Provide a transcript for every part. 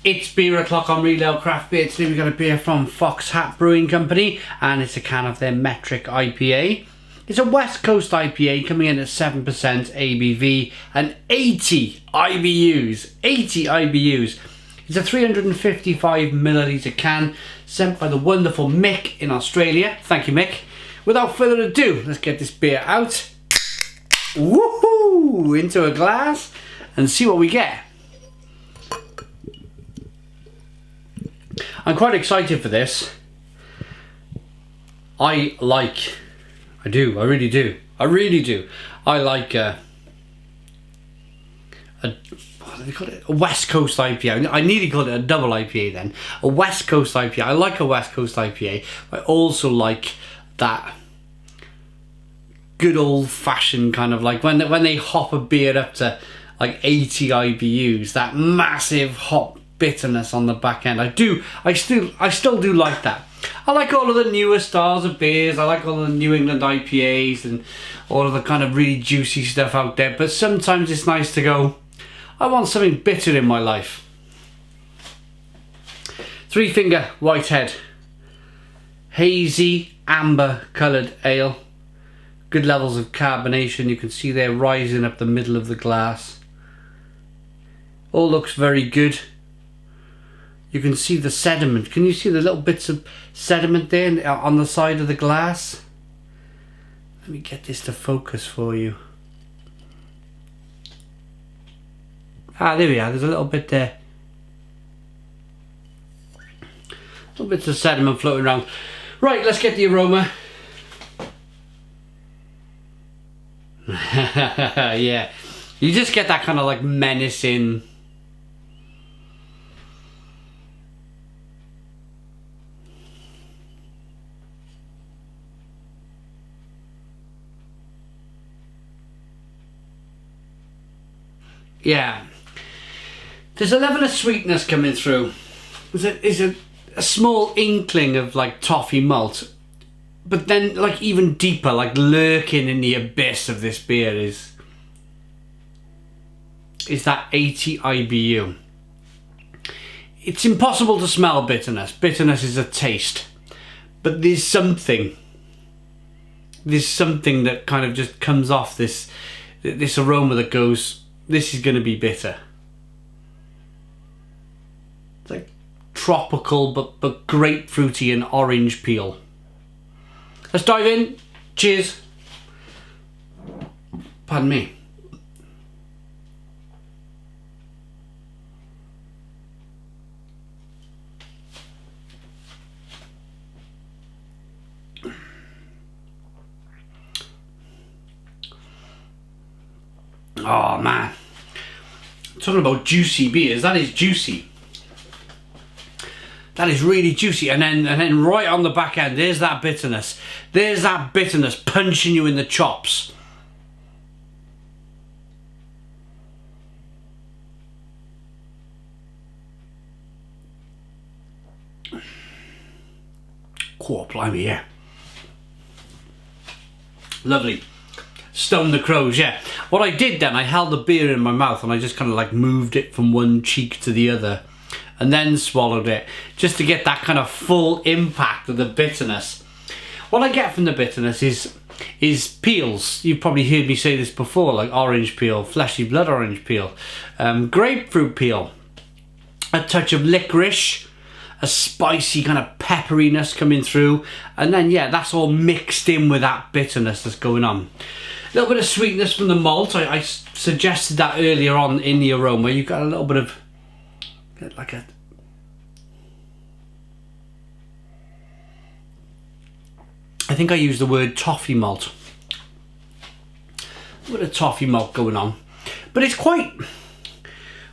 It's beer o'clock on Real Ale Craft Beer. Today we've got a beer from Fox Hat Brewing Company, and it's a can of their Metric IPA. It's a West Coast IPA coming in at 7% ABV and 80 IBUs. 80 IBUs. It's a 355ml can sent by the wonderful Mick in Australia. Thank you, Mick. Without further ado, let's get this beer out. Woohoo! Into a glass and see what we get. I'm quite excited for this. I really do. I like what do they call it? A West Coast IPA. I nearly called it a double IPA then. A West Coast IPA. I like a West Coast IPA. I also like that good old fashioned kind of like when they hop a beer up to like 80 IBUs, that massive hop bitterness on the back end. I still do like that. I like all of the newer styles of beers. I like all the New England IPAs and all of the kind of really juicy stuff out there, but sometimes it's nice to go, I want something bitter in my life. Three Finger Whitehead, hazy amber coloured ale, good levels of carbonation. You can see they're rising up the middle of the glass. All looks very good. You can see the sediment. Can you see the little bits of sediment there on the side of the glass? Let me get this to focus for you. Ah, there we are. There's a little bit there. Little bits of sediment floating around. Right, let's get the aroma. Yeah. You just get that kind of like menacing. Yeah, there's a level of sweetness coming through. There's a small inkling of like toffee malt, but then like even deeper, like lurking in the abyss of this beer is that 80 IBU. It's impossible to smell bitterness. Bitterness is a taste, but there's something that kind of just comes off this aroma that goes, this is going to be bitter. It's like tropical but grapefruity and orange peel. Let's dive in. Cheers. Pardon me. Oh man, talking about juicy beers, that is juicy. That is really juicy, and then right on the back end, there's that bitterness. There's that bitterness punching you in the chops. Oh, blimey, yeah. Lovely. Stone the crows, yeah. What I did then, I held the beer in my mouth and I just kind of like moved it from one cheek to the other and then swallowed it just to get that kind of full impact of the bitterness. What I get from the bitterness is peels. You've probably heard me say this before, like orange peel, fleshy blood orange peel, grapefruit peel, a touch of licorice, a spicy kind of pepperiness coming through, and then yeah, that's all mixed in with that bitterness that's going on. A little bit of sweetness from the malt. I suggested that earlier on in the aroma. You've got a little bit of like a I think I used the word toffee malt. A bit of toffee malt going on, but it's quite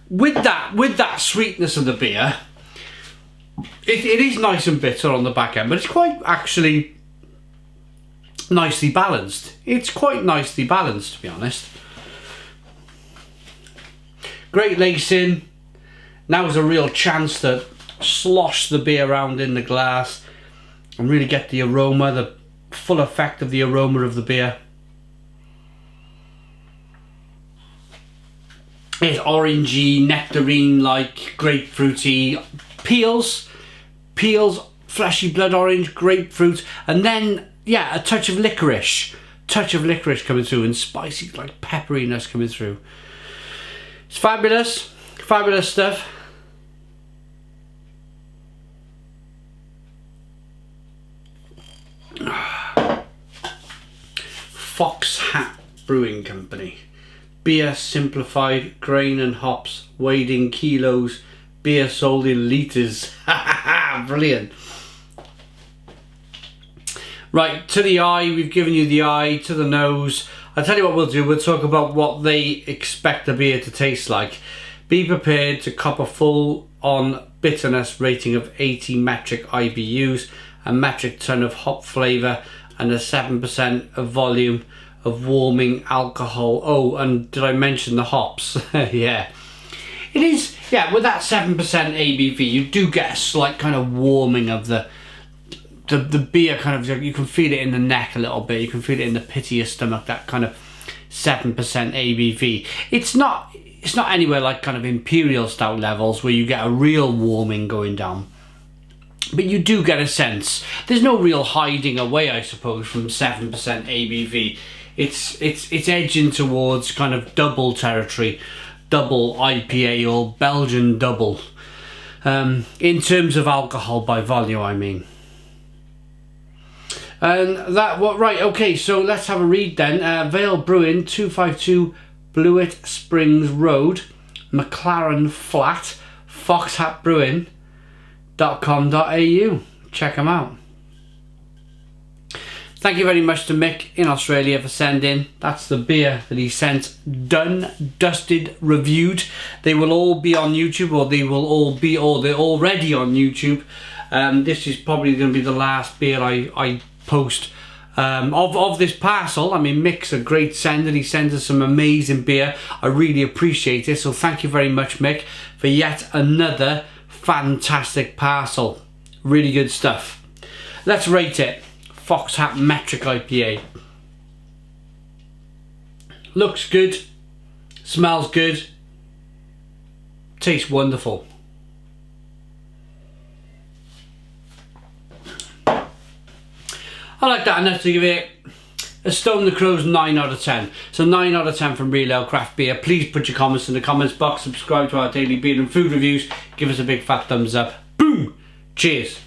with that sweetness of the beer. It is nice and bitter on the back end, but it's quite actually nicely balanced. It's quite nicely balanced, to be honest. Great lacing. Now's a real chance to slosh the beer around in the glass and really get the aroma, the full effect of the aroma of the beer. It's orangey, nectarine-like, grapefruity peels, fleshy blood orange, grapefruit, and then yeah, a touch of licorice coming through, and spicy like pepperiness coming through. It's fabulous stuff. Fox Hat Brewing Company. Beer simplified, grain and hops, weighed in kilos, beer sold in litres. Brilliant. Right, to the eye, we've given you the eye, to the nose. I'll tell you what we'll do, we'll talk about what they expect the beer to taste like. Be prepared to cop a full on bitterness rating of 80 metric IBUs, a metric ton of hop flavour, and a 7% of volume of warming alcohol. Oh, and did I mention the hops? Yeah. It is, yeah, with that 7% ABV, you do get a slight kind of warming of the beer, kind of, you can feel it in the neck a little bit, you can feel it in the pit of your stomach, that kind of 7% ABV. It's not anywhere like kind of imperial stout levels where you get a real warming going down. But you do get a sense. There's no real hiding away, I suppose, from 7% ABV. It's edging towards kind of double territory, double IPA or Belgian double. In terms of alcohol by volume, I mean. And that, what, right, okay, so let's have a read then. Vale Brewing, 252 Blewett Springs Road, McLaren Flat, foxhatbrewing.com.au. Check them out. Thank you very much to Mick in Australia for sending. That's the beer that he sent, done, dusted, reviewed. They will all be on YouTube, or they're already on YouTube. This is probably going to be the last beer I post of this parcel. I mean, Mick's a great sender. He sends us some amazing beer. I really appreciate it. So thank you very much, Mick, for yet another fantastic parcel. Really good stuff. Let's rate it. Fox Hat Metric IPA. Looks good, smells good, tastes wonderful. I like that enough to give it a Stone the Crow's 9 out of 10. So 9 out of 10 from Real Ale Craft Beer. Please put your comments in the comments box, subscribe to our daily beer and food reviews, give us a big fat thumbs up. Boom! Cheers!